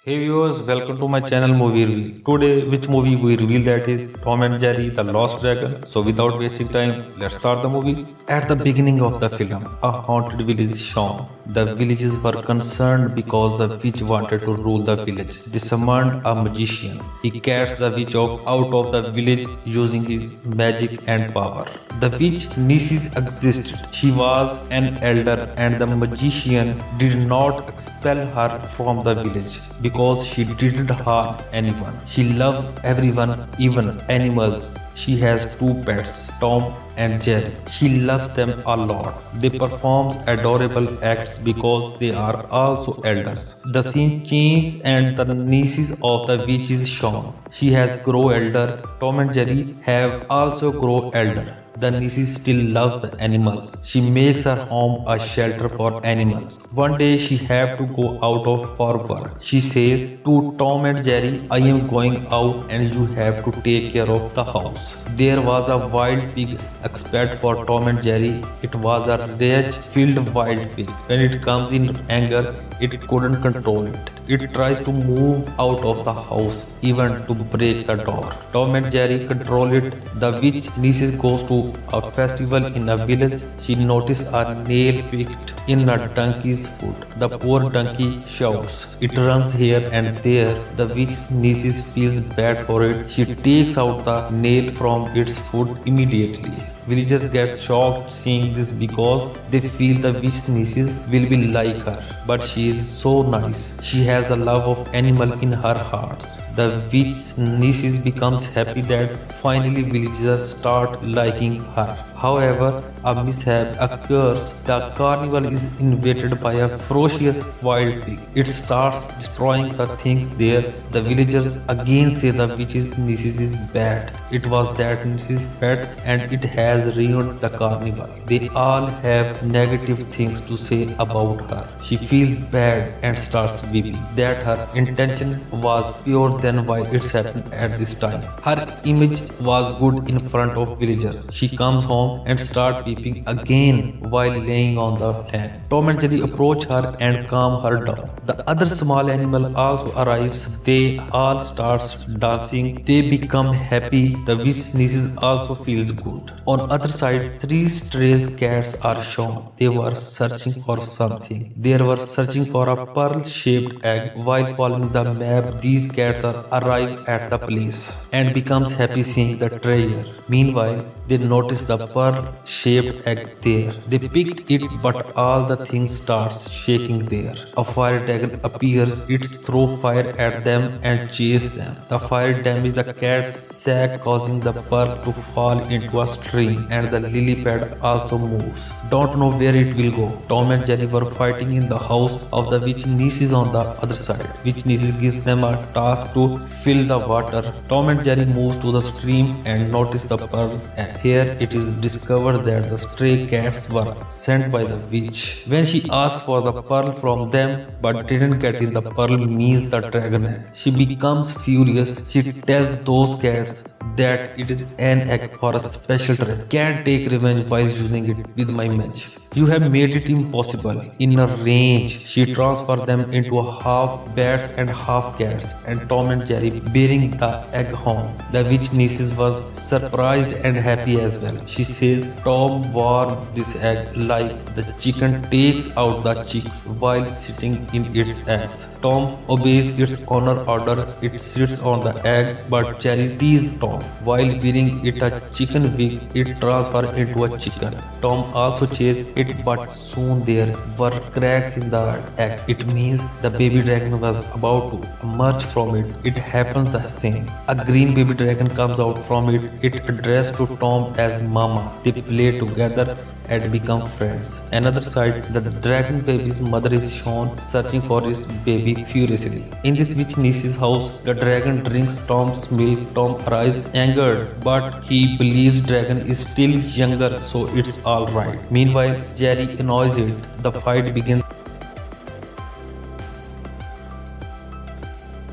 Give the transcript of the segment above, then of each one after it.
Hey viewers, welcome to my channel Movie Review. Today, which movie we reveal that is Tom and Jerry, The Lost Dragon. So without wasting time, let's start the movie. At the beginning of the film, a haunted village is shown. The villagers were concerned because the witch wanted to rule the village. They summoned a magician. He cast the witch out of the village using his magic and power. The witch Nisis existed. She was an elder and the magician did not expel her from the village because she didn't harm anyone. She loves everyone, even animals. She has two pets, Tom and Jerry. She loves them a lot. They perform adorable acts because they are also elders. The scene changes and the nieces of the witch is shown. She has grow elder. Tom and Jerry have also grow elder. The niece still loves the animals. She makes her home a shelter for animals. One day she have to go out for work. She says to Tom and Jerry, I am going out and you have to take care of the house. There was a wild pig expert for Tom and Jerry. It was a rage-filled wild pig. When it comes in anger, it couldn't control it. It tries to move out of the house, even to break the door. Tom and Jerry control it. The witch niece goes to a festival in a village. She notices a nail picked in a donkey's foot. The poor donkey shouts. It runs here and there. The witch niece feels bad for it. She takes out the nail from its foot immediately. Villagers get shocked seeing this because they feel the witch niece will be like her. But she is so nice. She has the love of animal in her heart. The witch niece becomes happy that finally villagers start liking her. However, a mishap occurs. The carnival is invaded by a ferocious wild pig. It starts destroying the things there. The villagers again say the witch's niece is bad. It was that niece's pet and it has ruined the carnival. They all have negative things to say about her. She feels bad and starts weeping. That her intention was pure, then why it's happened at this time. Her image was good in front of villagers. She comes home and start weeping again while laying on the land. Tom and Jerry approach her and calm her down. The other small animal also arrives. They all start dancing. They become happy. The witch niece also feels good. On other side, three stray cats are shown. They were searching for something. They were searching for a pearl-shaped egg. While following the map, these cats arrive at the place and becomes happy seeing the treasure. Meanwhile, they notice the pearl-shaped egg there. They picked it, but all the things starts shaking there. A fire dragon appears. It throws fire at them and chases them. The fire damages the cat's sack, causing the pearl to fall into a stream, and the lily pad also moves. Don't know where it will go. Tom and Jerry were fighting in the house of the witch niece on the other side. Witch niece gives them a task to fill the water. Tom and Jerry moves to the stream and notice the pearl egg. Here it is discovered that the stray cats were sent by the witch. When she asks for the pearl from them but didn't get it, the pearl means the dragon egg. She becomes furious. She tells those cats that it is an egg for a special trick. Can't take revenge while using it with my magic. You have made it impossible. In a rage, she transfers them into half bats and half cats, and Tom and Jerry bearing the egg home. The witch niece was surprised and happy as well. She says Tom warmed this egg like the chicken takes out the chicks while sitting in its eggs. Tom obeys its owner order. It sits on the egg, but Jerry teases Tom. While wearing it a chicken wig, it transfers into a chicken. Tom also chases it, but soon there were cracks in the egg. It means the baby dragon was about to emerge from it. It happens the same. A green baby dragon comes out from it. It addressed to Tom as Mama. They play together and become friends. Another side, the dragon baby's mother is shown searching for his baby furiously. In this witch niece's house, the dragon drinks Tom's milk. Tom arrives angered, but he believes dragon is still younger, so it's alright. Meanwhile, Jerry annoys it. The fight begins.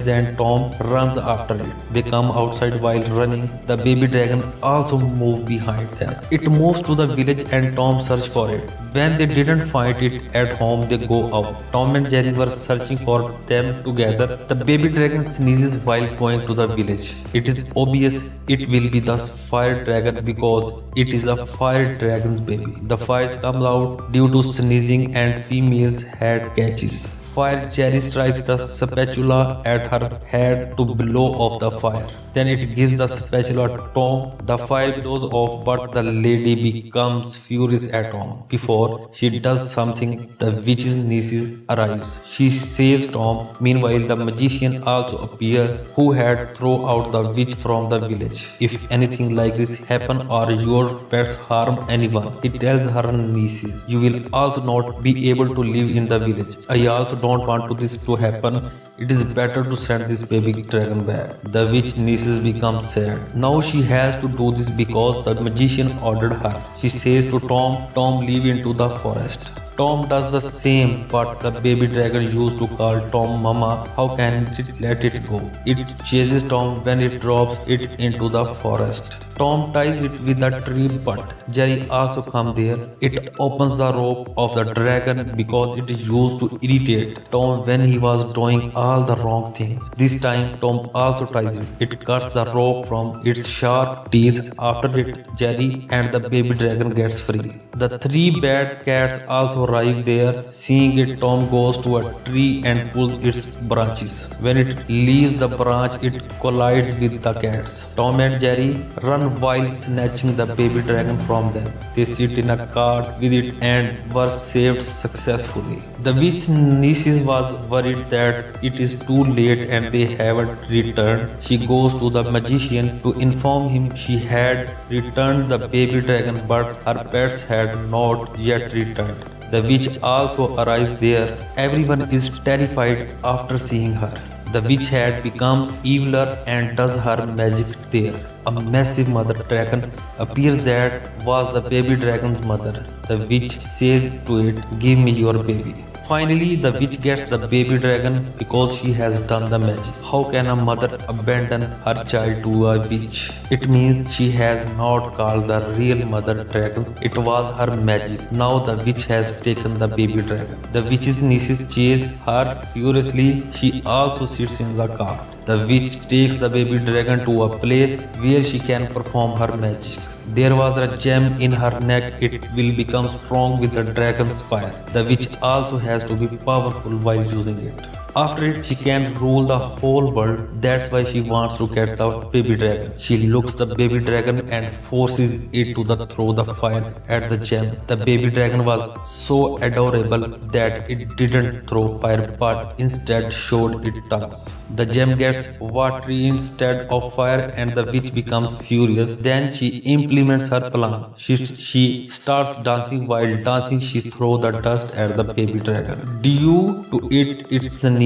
and Tom runs after it. They come outside while running. The baby dragon also moves behind them. It moves to the village and Tom searches for it. When they didn't find it at home, they go out. Tom and Jerry were searching for them together. The baby dragon sneezes while going to the village. It is obvious it will be the fire dragon because it is a fire dragon's baby. The fires comes out due to sneezing and female's head catches. Fire Jerry strikes the spatula at her head to blow off the fire. Then it gives the spatula to Tom. The fire blows off, but the lady becomes furious at Tom. Before she does something, the witch's niece arrives. She saves Tom. Meanwhile, the magician also appears, who had thrown out the witch from the village. If anything like this happen or your pets harm anyone, he tells her nieces, you will also not be able to live in the village. I also don't want this to happen. It is better to send this baby dragon back. The witch nieces become sad. Now she has to do this because the magician ordered her. She says to Tom, Tom, leave into the forest. Tom does the same, but the baby dragon used to call Tom Mama. How can it let it go? It chases Tom when it drops it into the forest. Tom ties it with a tree, but Jerry also comes there. It opens the rope of the dragon because it is used to irritate Tom when he was doing all the wrong things. This time Tom also ties it. It cuts the rope from its sharp teeth. After it, Jerry and the baby dragon gets free. The three bad cats also arrive there. Seeing it, Tom goes to a tree and pulls its branches. When it leaves the branch, it collides with the cats. Tom and Jerry run while snatching the baby dragon from them. They sit in a cart with it and were saved successfully. The witch niece was worried that it is too late and they haven't returned. She goes to the magician to inform him she had returned the baby dragon, but her pets had not yet returned. The witch also arrives there. Everyone is terrified after seeing her. The witch hat becomes eviler and does her magic there. A massive mother dragon appears that was the baby dragon's mother. The witch says to it, give me your baby. Finally, the witch gets the baby dragon because she has done the magic. How can a mother abandon her child to a witch? It means she has not called the real mother dragons. It was her magic. Now the witch has taken the baby dragon. The witch's nieces chase her furiously. She also sits in the car. The witch takes the baby dragon to a place where she can perform her magic. There was a gem in her neck. It will become strong with the dragon's fire. The witch also has to be powerful while using it. After it, she can rule the whole world. That's why she wants to get the baby dragon. She looks the baby dragon and forces it to throw the fire at the gem. The baby dragon was so adorable that it didn't throw fire but instead showed its tongues. The gem gets watery instead of fire and the witch becomes furious. Then she implements her plan. She starts dancing. While dancing, she throws the dust at the baby dragon. Due to its sneeze,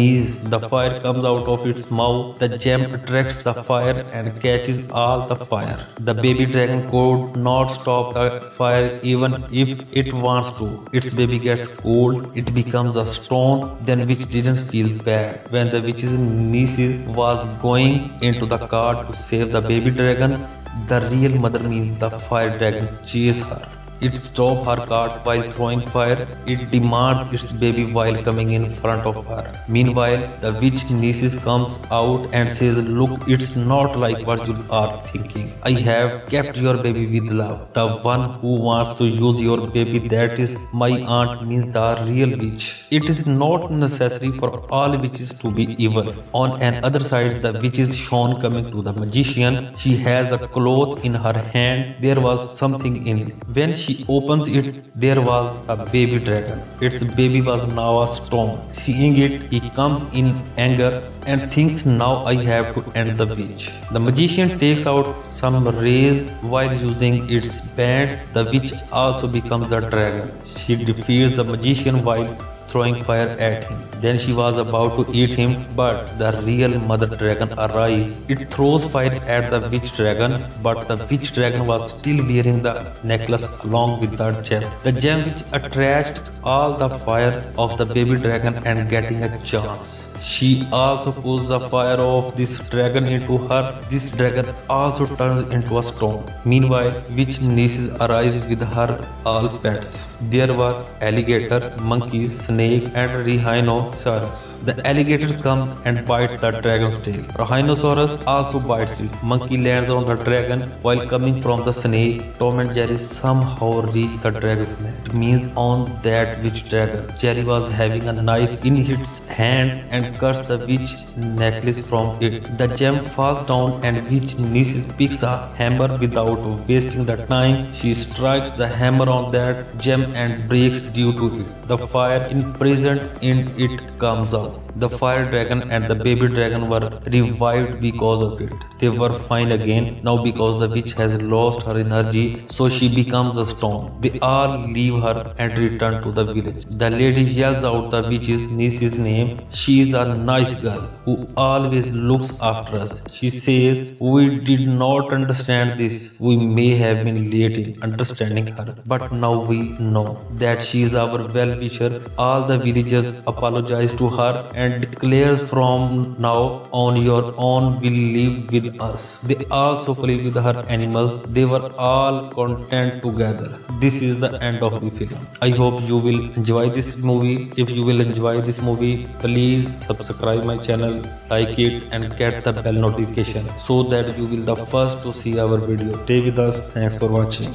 the fire comes out of its mouth. The gem attracts the fire and catches all the fire. The baby dragon could not stop the fire even if it wants to. Its baby gets cold. It becomes a stone. Then witch didn't feel bad. When the witch's niece was going into the cart to save the baby dragon, the real mother means the fire dragon chases her. It stops her cart while throwing fire. It demands its baby while coming in front of her. Meanwhile, the witch niece comes out and says, look, it's not like what you are thinking. I have kept your baby with love. The one who wants to use your baby, that is my aunt, means the real witch. It is not necessary for all witches to be evil. On another side, the witch is shown coming to the magician. She has a cloth in her hand. There was something in it. When she opens it, there was a baby dragon. Its baby was now a stone. Seeing it, he comes in anger and thinks, now I have to end the witch. The magician takes out some rays while using its bands. The witch also becomes a dragon. She defeats the magician while throwing fire at him. Then she was about to eat him, but the real mother dragon arrives. It throws fire at the witch dragon, but the witch dragon was still wearing the necklace along with the gem. The gem which attracted all the fire of the baby dragon and getting a chance. She also pulls the fire of this dragon into her. This dragon also turns into a stone. Meanwhile, witch Nemesis arrives with her all pets. There were alligator, monkeys, snake, and rhinoceros. The alligators come and bites the dragon's tail. Rhinoceros also bites it. Monkey lands on the dragon while coming from the snake. Tom and Jerry somehow reach the dragon's neck. It means on that witch dragon, Jerry was having a knife in its hand and cuts the witch necklace from it. The gem falls down and witch Nemesis picks a hammer without wasting the time. She strikes the hammer on that gem and breaks due to it. The fire imprisoned in it comes out. The fire dragon and the baby dragon were revived because of it. They were fine again now because the witch has lost her energy, so she becomes a stone. They all leave her and return to the village. The lady yells out the witch's niece's name. She is a nice girl who always looks after us. She says, "We did not understand this. We may have been late in understanding her, but now we know that she is our well-wisher." All the villagers apologize to her and declares, "From now on your own will live with us." They also play with her animals. They were all content together. This is the end of the film. I hope you will enjoy this movie. If you will enjoy this movie, please subscribe my channel, like it, and get the bell notification so that you will the first to see our video. Stay with us. Thanks for watching.